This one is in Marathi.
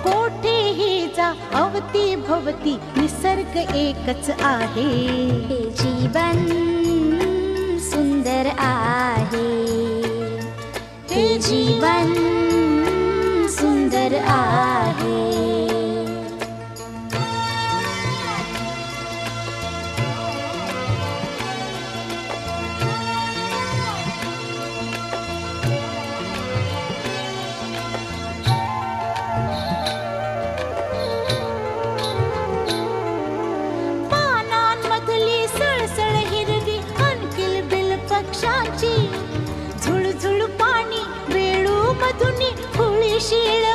कोठेही जा अवती भवती निसर्ग एकच आहे. हे जीवन सुंदर आहे. हे जीवन सुंदर आहे. पानांमधली सळसळ हिरवी अनकिल बिल पक्षांची झुळझुळ पाणी वेळू मधुनी फुळी शीळ